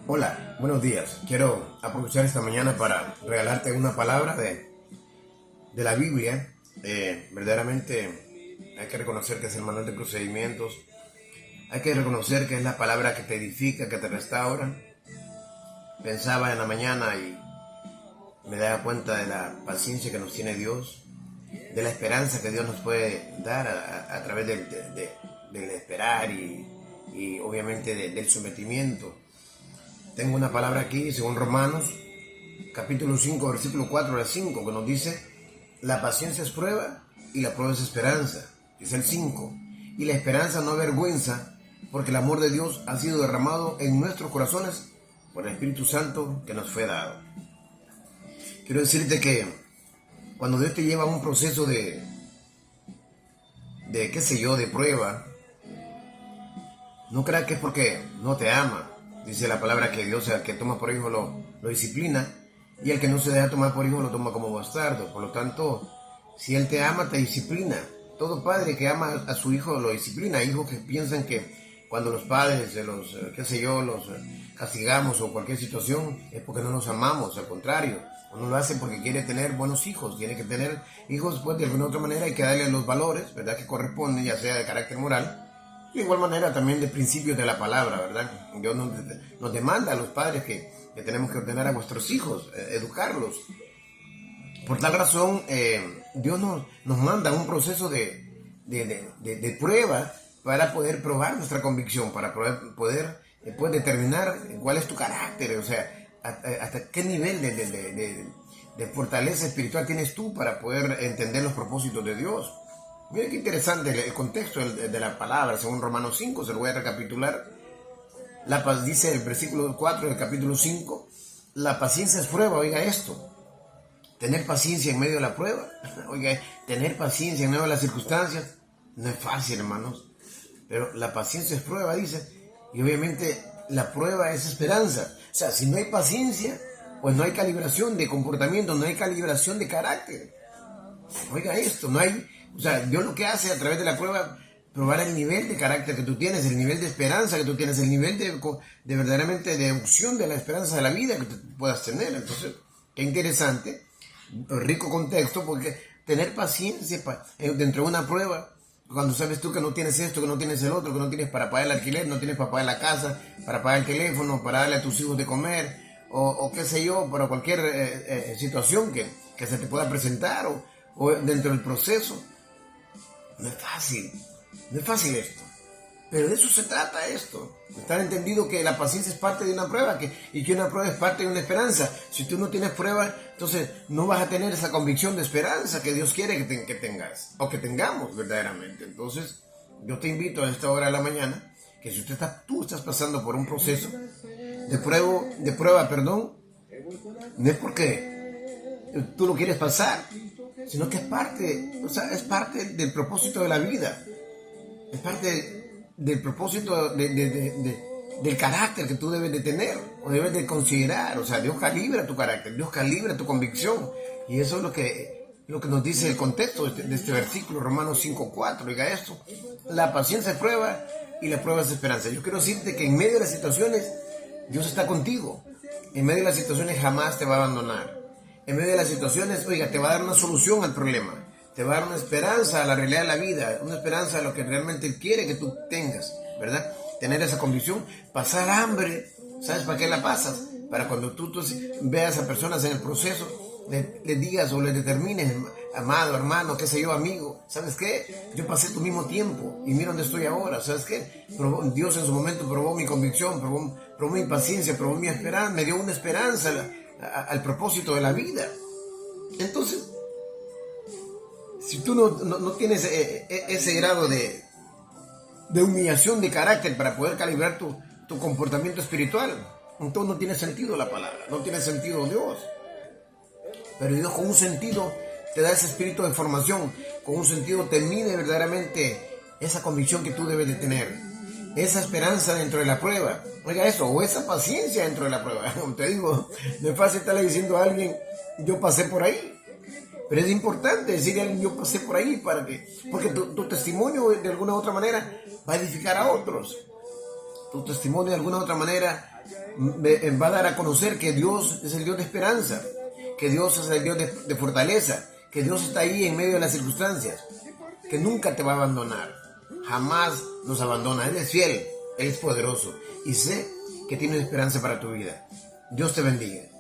Hola, buenos días. Quiero aprovechar esta mañana para regalarte una palabra de la Biblia. Verdaderamente hay que reconocer que es el manual de procedimientos. Hay que reconocer que es la palabra que te edifica, que te restaura. Pensaba en la mañana y me daba cuenta de la paciencia que nos tiene Dios, de la esperanza que Dios nos puede dar a través del esperar y obviamente del sometimiento. Tengo una palabra aquí, según Romanos, capítulo 5, versículo 4 al 5, que nos dice: la paciencia es prueba y la prueba es esperanza. Es el 5. Y la esperanza no avergüenza, porque el amor de Dios ha sido derramado en nuestros corazones por el Espíritu Santo que nos fue dado. Quiero decirte que cuando Dios te lleva a un proceso de prueba, no creas que es porque no te ama. Dice la palabra que Dios, al que toma por hijo lo disciplina, y el que no se deja tomar por hijo lo toma como bastardo. Por lo tanto, si Él te ama, te disciplina. Todo padre que ama a su hijo lo disciplina. Hijos que piensan que cuando los padres los castigamos o cualquier situación es porque no los amamos. Al contrario, uno lo hace porque quiere tener buenos hijos. Tiene que tener hijos, pues de alguna otra manera hay que darle los valores, ¿verdad?, que corresponden, ya sea de carácter moral. De igual manera también de principios de la palabra, ¿verdad? Dios nos demanda a los padres que tenemos que ordenar a vuestros hijos, educarlos. Por tal razón, Dios nos manda un proceso de prueba para poder probar nuestra convicción, para poder determinar cuál es tu carácter, o sea, hasta qué nivel de fortaleza espiritual tienes tú para poder entender los propósitos de Dios. Miren qué interesante el contexto de la palabra, según Romanos 5, se lo voy a recapitular. Dice el versículo 4 del capítulo 5, la paciencia es prueba, oiga esto. Tener paciencia en medio de la prueba, oiga, tener paciencia en medio de las circunstancias, no es fácil, hermanos. Pero la paciencia es prueba, dice, y obviamente la prueba es esperanza. O sea, si no hay paciencia, pues no hay calibración de comportamiento, no hay calibración de carácter. Oiga esto, no hay... O sea, Dios lo que hace a través de la prueba, probar el nivel de carácter que tú tienes, el nivel de esperanza que tú tienes, el nivel de verdaderamente de opción de la esperanza de la vida que tú puedas tener. Entonces, qué interesante, rico contexto, porque tener paciencia dentro de una prueba, cuando sabes tú que no tienes esto, que no tienes el otro, que no tienes para pagar el alquiler, no tienes para pagar la casa, para pagar el teléfono, para darle a tus hijos de comer, o qué sé yo, para cualquier situación que se te pueda presentar, o dentro del proceso. No es fácil esto, pero de eso se trata esto, estar entendido que la paciencia es parte de una prueba y que una prueba es parte de una esperanza. Si tú no tienes prueba, entonces no vas a tener esa convicción de esperanza que Dios quiere que tengas, o que tengamos verdaderamente. Entonces yo te invito a esta hora de la mañana, que si tú estás pasando por un proceso de prueba, no es porque tú lo quieres pasar, sino que es parte del propósito de la vida, es parte del propósito del carácter que tú debes de tener o debes de considerar. O sea, Dios calibra tu carácter, Dios calibra tu convicción, y eso es lo que nos dice el contexto de este versículo, Romanos 5:4. Oiga esto: la paciencia es prueba y la prueba es esperanza. Yo quiero decirte que en medio de las situaciones Dios está contigo, en medio de las situaciones jamás te va a abandonar. En medio de las situaciones, oiga, te va a dar una solución al problema, te va a dar una esperanza a la realidad de la vida, una esperanza a lo que realmente Él quiere que tú tengas, ¿verdad? Tener esa convicción, pasar hambre, ¿sabes para qué la pasas? Para cuando tú veas a personas en el proceso, le digas o le determines: amado, hermano, qué sé yo, amigo, ¿sabes qué? Yo pasé tu mismo tiempo y mira dónde estoy ahora, ¿sabes qué? Dios en su momento probó mi convicción, probó mi paciencia, probó mi esperanza, me dio una esperanza al propósito de la vida. Entonces, si tú no tienes ese grado de humillación de carácter para poder calibrar tu comportamiento espiritual, entonces no tiene sentido la palabra, no tiene sentido Dios. Pero Dios con un sentido te da ese espíritu de formación, con un sentido te mide verdaderamente esa convicción que tú debes de tener, esa esperanza dentro de la prueba. Oiga eso, o esa paciencia dentro de la prueba. Como te digo, no es fácil estarle diciendo a alguien: yo pasé por ahí. Pero es importante decirle a alguien: yo pasé por ahí, porque tu testimonio de alguna u otra manera va a edificar a otros. Tu testimonio de alguna u otra manera va a dar a conocer que Dios es el Dios de esperanza, que Dios es el Dios de fortaleza, que Dios está ahí en medio de las circunstancias, que nunca te va a abandonar, jamás nos abandona. Él es fiel, Él es poderoso y sé que tiene esperanza para tu vida. Dios te bendiga.